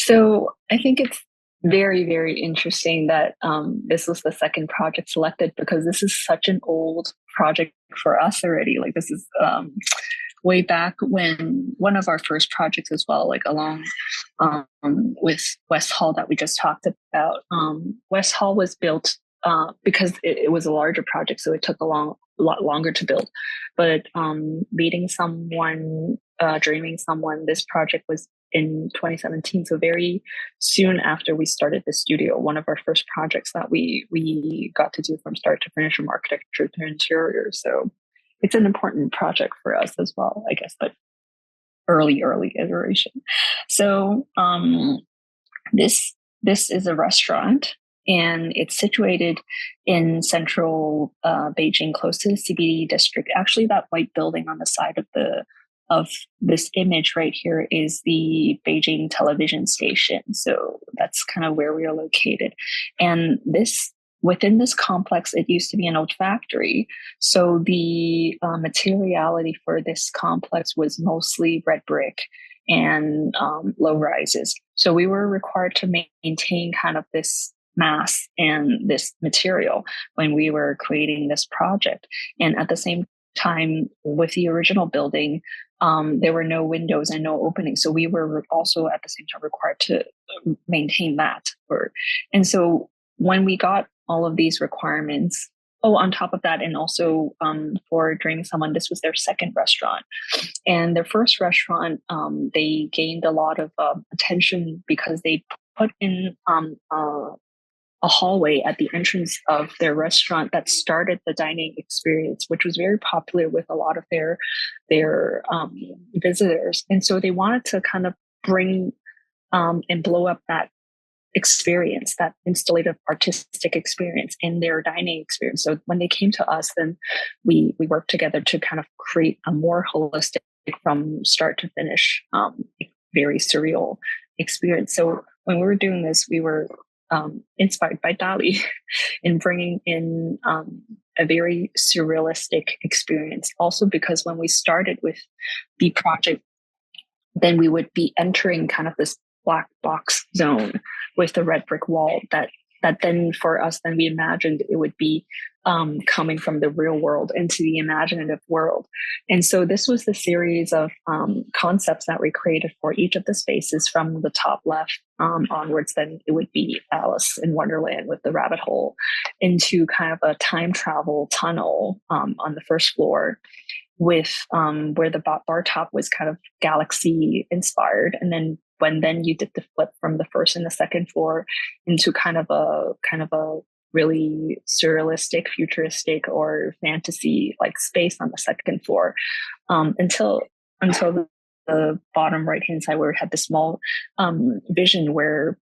So I think it's very, very interesting that this was the second project selected because this is such an old project for us already. Like this is way back when one of our first projects as well, like along with West Hall that we just talked about. West Hall was built because it was a larger project, so it took a lot longer to build. But meeting someone, dreaming someone, this project was in 2017, so very soon after we started the studio. One of our first projects that we got to do from start to finish, from architecture to interior. So it's an important project for us as well, I guess, but early iteration. So this is a restaurant, and it's situated in central Beijing, close to the CBD district. Actually, that white building on the side of this image right here is the Beijing television station. So that's kind of where we are located. And within this complex, it used to be an old factory. So the materiality for this complex was mostly red brick and low rises. So we were required to maintain kind of this mass and this material when we were creating this project. And at the same time, with the original building, there were no windows and no openings. So we were also at the same time required to maintain that. And so when we got all of these requirements, on top of that, and also for Dreaming Someone, this was their second restaurant. And their first restaurant, they gained a lot of attention because they put in a hallway at the entrance of their restaurant that started the dining experience, which was very popular with a lot of their visitors. And so they wanted to kind of bring and blow up that experience, that installative artistic experience in their dining experience. So when they came to us, then we worked together to kind of create a more holistic, from start to finish, very surreal experience. So when we were doing this, we were inspired by Dali in bringing in a very surrealistic experience. Also, because when we started with the project, then we would be entering kind of this black box zone with the red brick wall that then for us, then we imagined it would be coming from the real world into the imaginative world. And so this was the series of concepts that we created for each of the spaces. From the top left onwards, then it would be Alice in Wonderland with the rabbit hole, into kind of a time travel tunnel on the first floor, with where the bar top was kind of galaxy inspired. And then you did the flip from the first and the second floor into kind of a really surrealistic, futuristic, or fantasy like space on the second floor, until the bottom right hand side, where we had the small vision where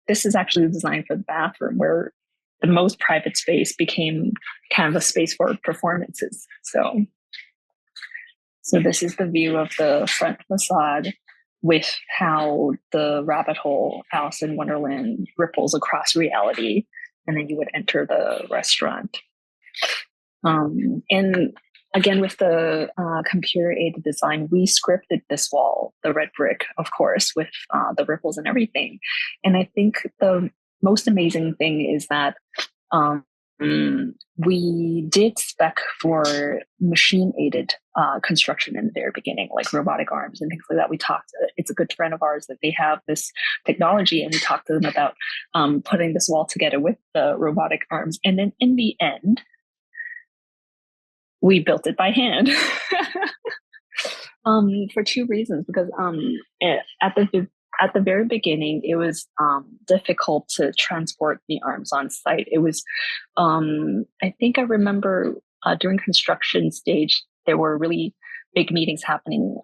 this is actually designed for the bathroom, where the most private space became kind of a space for performances. So this is the view of the front facade, with how the rabbit hole, Alice in Wonderland, ripples across reality. And then you would enter the restaurant. And again, with the computer-aided design, we scripted this wall, the red brick, of course, with the ripples and everything. And I think the most amazing thing is that we did spec for machine-aided construction in the very beginning, like robotic arms and things like that. It's a good friend of ours that they have this technology, and we talked to them about putting this wall together with the robotic arms. And then in the end, we built it by hand. For two reasons. Because at the very beginning, it was difficult to transport the arms on site. It was, I think I remember during construction stage, there were really big meetings happening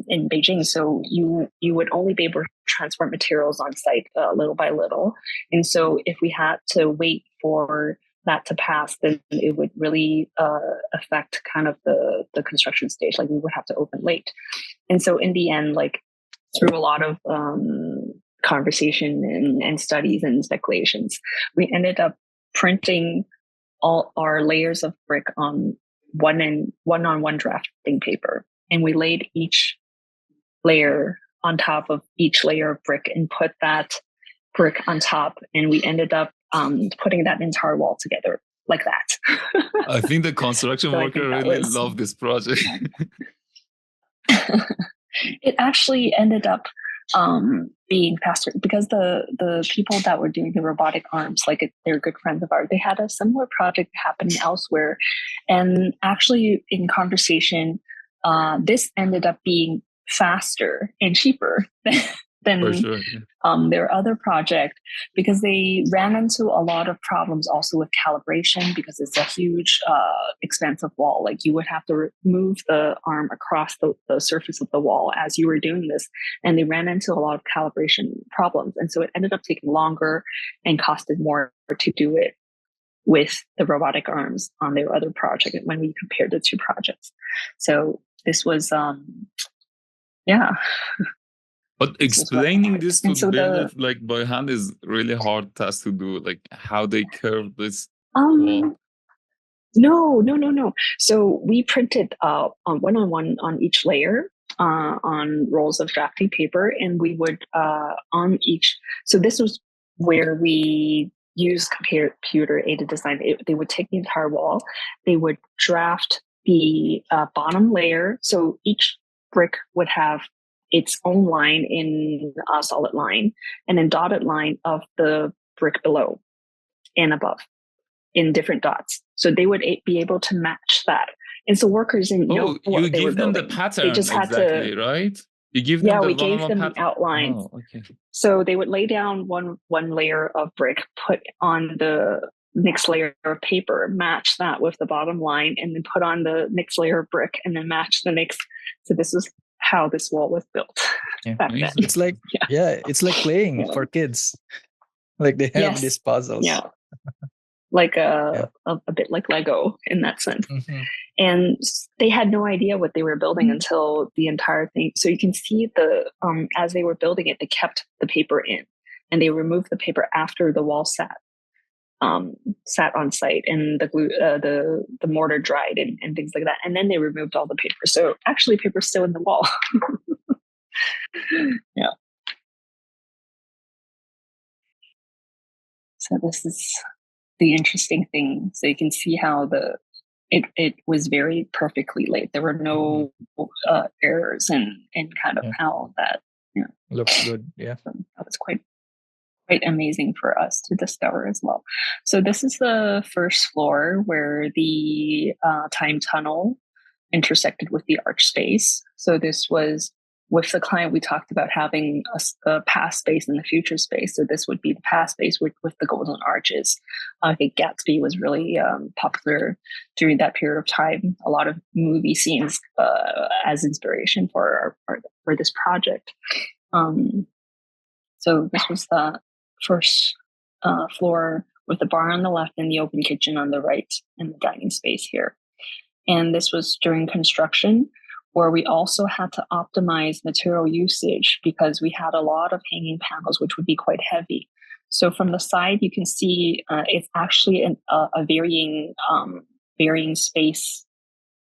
in Beijing. So you would only be able to transport materials on site little by little. And so if we had to wait for that to pass, then it would really affect kind of the construction stage. Like we would have to open late. And so in the end, like through a lot of conversation and studies and speculations, we ended up printing all our layers of brick on one-on-one drafting paper, and we laid each layer on top of each layer of brick and put that brick on top, and we ended up putting that entire wall together like that. I think the construction So worker really loved this project. It actually ended up being faster because the people that were doing the robotic arms, like they're good friends of ours, they had a similar project happening elsewhere. And actually in conversation, this ended up being faster and cheaper than For sure. their other project, because they ran into a lot of problems also with calibration, because it's a huge expensive wall. Like you would have to move the arm across the surface of the wall as you were doing this, and they ran into a lot of calibration problems, and so it ended up taking longer and costed more to do it with the robotic arms on their other project when we compared the two projects. So this was yeah. But explaining this to build it like by hand is really hard task to do. Like how they curve this wall. No. So we printed on one on each layer on rolls of drafting paper, and we would on each. So this was where we used computer aided design. They would take the entire wall. They would draft the bottom layer. So each brick would have its own line in a solid line, and then dotted line of the brick below and above in different dots. So they would be able to match that. And so workers didn't know what they were building. You give them the pattern, they just had exactly, right? You give them we gave them the outlines. Oh, okay. So they would lay down one layer of brick, put on the next layer of paper, match that with the bottom line, and then put on the next layer of brick, and then match the next. So this is how this wall was built. Yeah, it's like it's like playing for kids. Like they have these puzzles. Yeah. Like a bit like Lego in that sense. Mm-hmm. And they had no idea what they were building until the entire thing. So you can see as they were building it, they kept the paper in, and they removed the paper after the wall sat on site, and the glue, the mortar dried and things like that. And then they removed all the paper. So actually paper's still in the wall. Yeah. So this is the interesting thing. So you can see how it was very perfectly laid. There were no errors in kind of how that looks good. Yeah, so that was quite amazing for us to discover as well. So this is the first floor where the time tunnel intersected with the arch space. So this was with the client, we talked about having a past space and the future space. So this would be the past space with the golden arches. I think Gatsby was really popular during that period of time. A lot of movie scenes as inspiration for this project. So this was the first floor with the bar on the left and the open kitchen on the right, and the dining space here. And this was during construction, where we also had to optimize material usage because we had a lot of hanging panels, which would be quite heavy. So from the side, you can see it's actually a varying space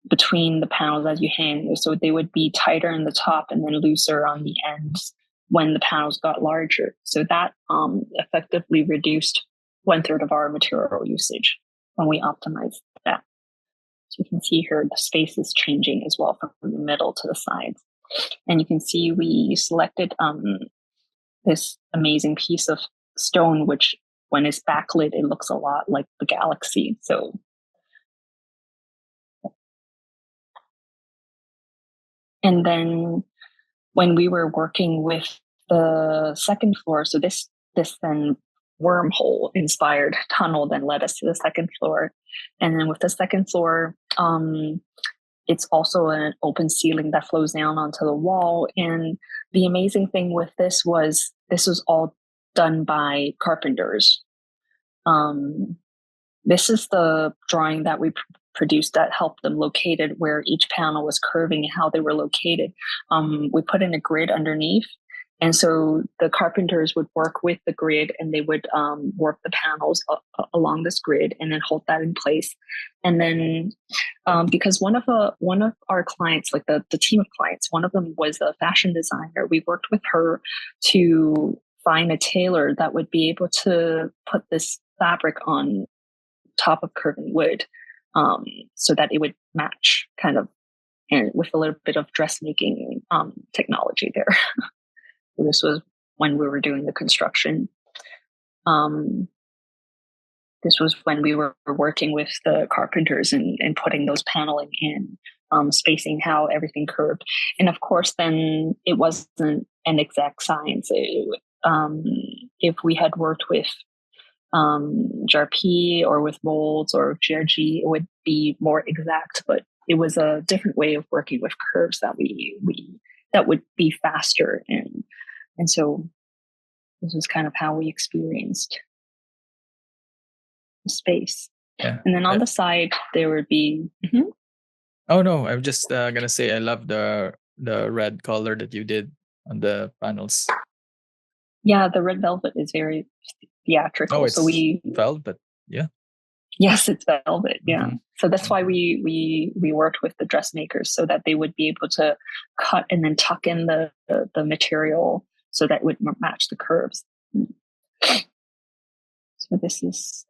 between the panels as you hang. So they would be tighter in the top and then looser on the ends when the panels got larger. So that effectively reduced 1/3 of our material usage when we optimized that. So you can see here the space is changing as well from the middle to the sides. And you can see we selected this amazing piece of stone, which when it's backlit, it looks a lot like the galaxy. So and then when we were working with the second floor, so this then wormhole inspired tunnel then led us to the second floor. And then with the second floor, it's also an open ceiling that flows down onto the wall. And the amazing thing with this was all done by carpenters. This is the drawing that we produced that helped them locate it, where each panel was curving and how they were located. We put in a grid underneath, And so the carpenters would work with the grid, and they would work the panels along this grid and then hold that in place. And then because one of our clients, like the team of clients, one of them was a fashion designer. We worked with her to find a tailor that would be able to put this fabric on top of curving wood, so that it would match kind of, and with a little bit of dressmaking technology there. So this was when we were doing the construction. This was when we were working with the carpenters and putting those paneling in, spacing how everything curved. And of course, then it wasn't an exact science. If we had worked with JRP or with molds or GRG, it would be more exact, but it was a different way of working with curves that that would be faster. And so this was kind of how we experienced the space. Yeah. And then on the side, there would be... Oh no, I'm just gonna say I love the red color that you did on the panels. Yeah, the red velvet is very theatrical. Oh, it's velvet. Yeah. Yes, it's velvet. Yeah. So that's why we worked with the dressmakers, so that they would be able to cut and then tuck in the material so that it would match the curves. So this is,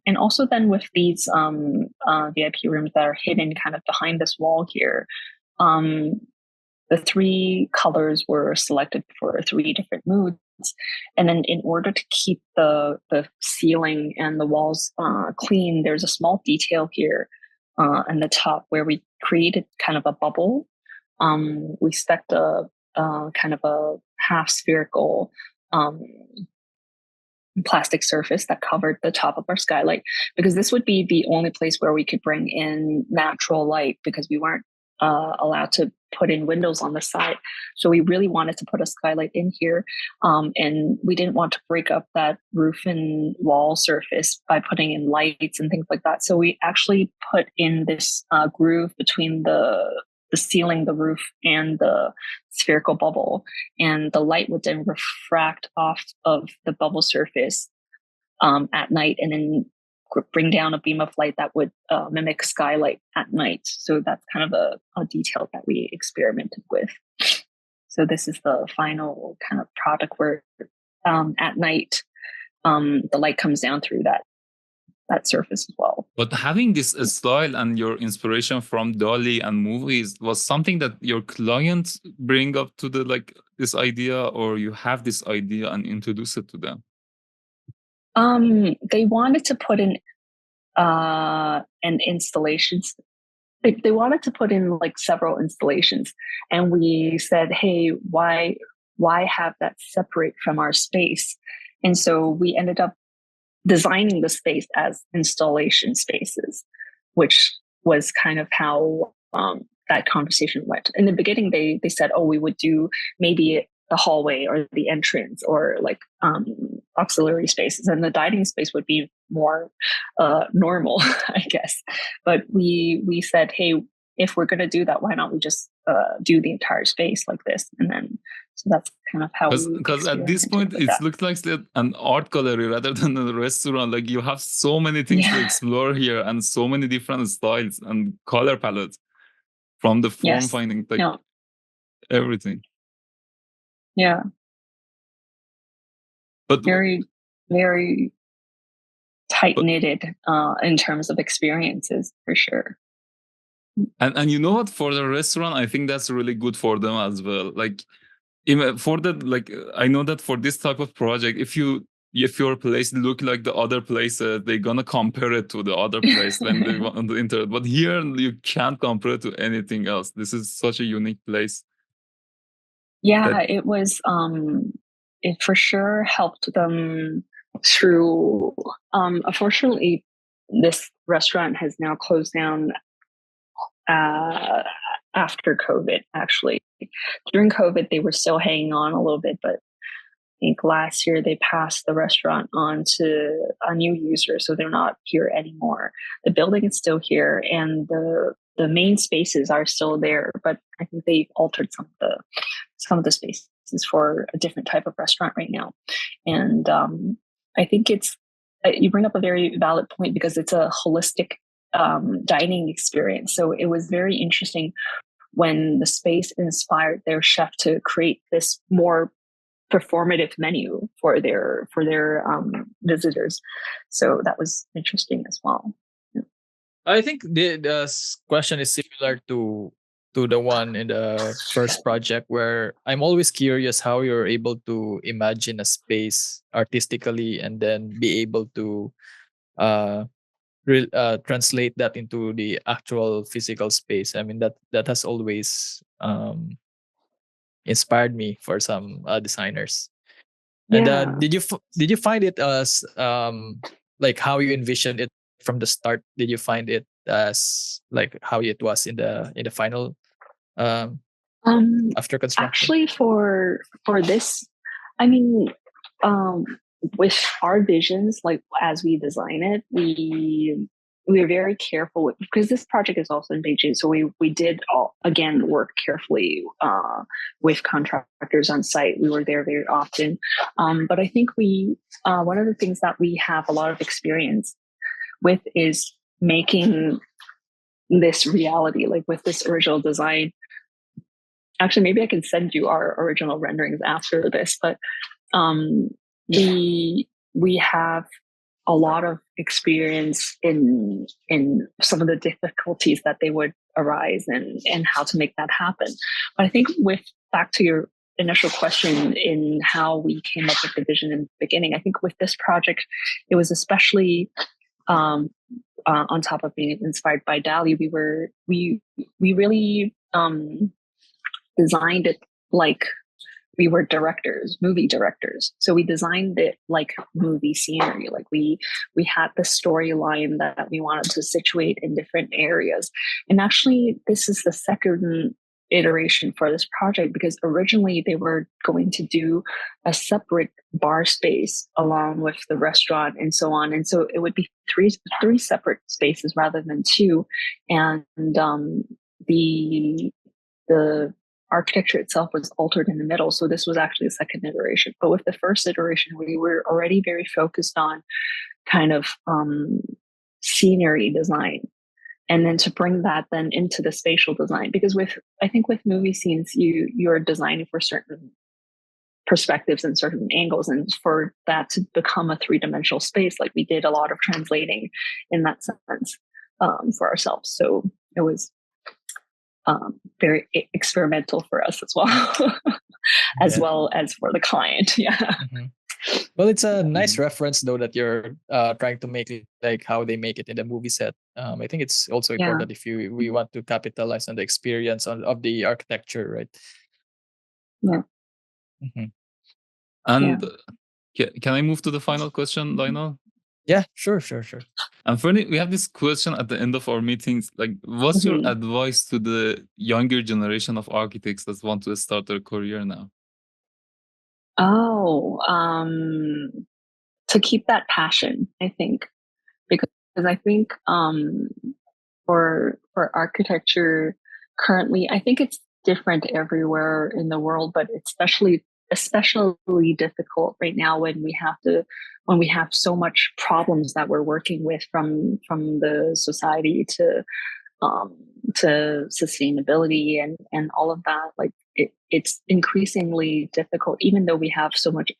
and also then with these VIP rooms that are hidden kind of behind this wall here, the 3 colors were selected for 3 different moods. And then in order to keep the ceiling and the walls clean, there's a small detail here on the top where we created kind of a bubble. We spec'd a kind of a half spherical plastic surface that covered the top of our skylight, because this would be the only place where we could bring in natural light, because we weren't allowed to put in windows on the side. So we really wanted to put a skylight in here, and we didn't want to break up that roof and wall surface by putting in lights and things like that. So we actually put in this groove between the ceiling, the roof, and the spherical bubble, and the light would then refract off of the bubble surface at night, and then bring down a beam of light that would mimic skylight at night. So that's kind of a detail that we experimented with. So this is the final kind of product where at night the light comes down through that surface as well. But having this style and your inspiration from Dolly and movies was something that your clients bring up to this idea, or you have this idea and introduce it to them? They wanted to put in an installations. They wanted to put in like several installations, and we said, hey, why have that separate from our space? And so we ended up designing the space as installation spaces, which was kind of how that conversation went. In the beginning, they said, oh, we would do maybe the hallway or the entrance or like auxiliary spaces, and the dining space would be more normal, I guess. But we said, hey, if we're going to do that, why not we just do the entire space like this? And then so that's kind of how, because at this point it looks like an art gallery rather than a restaurant. Like you have so many things to explore here, and so many different styles and color palettes from the form finding, like everything. Yeah. But very, very tight knitted in terms of experiences, for sure. And you know what, for the restaurant, I think that's really good for them as well. Like even for that, like I know that for this type of project, if your place look like the other places, they're gonna compare it to the other place when they want on the internet. But here you can't compare it to anything else. This is such a unique place. Yeah, it was. It for sure helped them through. Unfortunately, this restaurant has now closed down after COVID. Actually, during COVID, they were still hanging on a little bit, but I think last year they passed the restaurant on to a new user, so they're not here anymore. The building is still here, and the the main spaces are still there, but I think they've altered some of the spaces for a different type of restaurant right now. And I think you bring up a very valid point because it's a holistic dining experience. So it was very interesting when the space inspired their chef to create this more performative menu for their visitors. So that was interesting as well. I think the question is similar to the one in the first project, where I'm always curious how you're able to imagine a space artistically and then be able to uh, translate that into the actual physical space. I mean, that has always inspired me for some designers. And Yeah. did you find it as like how you envisioned it from the start? Did you find it as like how it was in the final after construction? Actually, for this, I mean, um, with our visions, like as we design it, we are very careful because this project is also in Beijing. So we did again work carefully with contractors on site. We were there very often, but I think one of the things that we have a lot of experience with is making this reality, like with this original design. Actually, maybe I can send you our original renderings after this, but we have a lot of experience in some of the difficulties that they would arise and how to make that happen. But I think back to your initial question in how we came up with the vision in the beginning, I think with this project, it was especially on top of being inspired by Dali, we really designed it like we were movie directors. So we designed it like movie scenery. Like we had the storyline that we wanted to situate in different areas. And actually, this is the second iteration for this project, because originally they were going to do a separate bar space along with the restaurant and so on. And so it would be three separate spaces rather than two. And the architecture itself was altered in the middle. So this was actually the second iteration. But with the first iteration, we were already very focused on kind of scenery design. And then to bring that then into the spatial design, because I think with movie scenes, you're designing for certain perspectives and certain angles, and for that to become a three-dimensional space, like we did a lot of translating in that sense for ourselves. So it was very experimental for us as well, as well as for the client. Yeah. Mm-hmm. Well, it's a nice reference though that you're trying to make it like how they make it in the movie set. I think it's also important if we want to capitalize on the experience of the architecture, right? Yeah. Mm-hmm. And can I move to the final question, Lionel? Yeah, sure. And Fernie, we have this question at the end of our meetings. Like, what's your advice to the younger generation of architects that want to start their career now? Oh, to keep that passion, I think, because I think for architecture currently, I think it's different everywhere in the world, but especially difficult right now when we have so much problems that we're working with from the society to sustainability and all of that. Like it's increasingly difficult, even though we have so much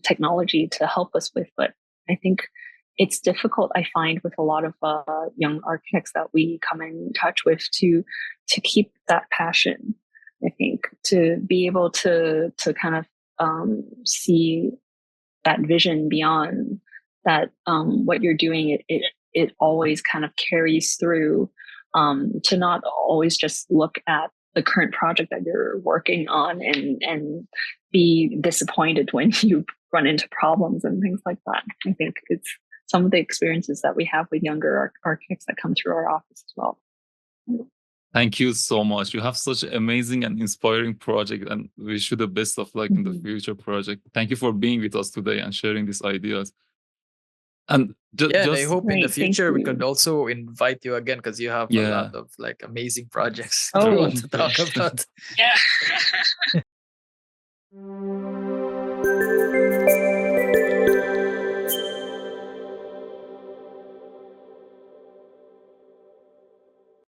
technology to help us with. But I think it's difficult, I find, with a lot of young architects that we come in touch with to keep that passion. I think to be able to kind of see that vision beyond that, what you're doing, it always kind of carries through, to not always just look at the current project that you're working on and be disappointed when you run into problems and things like that. I think it's some of the experiences that we have with younger architects that come through our office as well. Thank you so much. You have such an amazing and inspiring project, and wish you the best of luck in the future project. Thank you for being with us today and sharing these ideas. And Yeah, and I just hope in the Right, thank future we you. could also invite you again because you have a lot yeah. of like amazing projects that we Oh, want to talk about. yeah.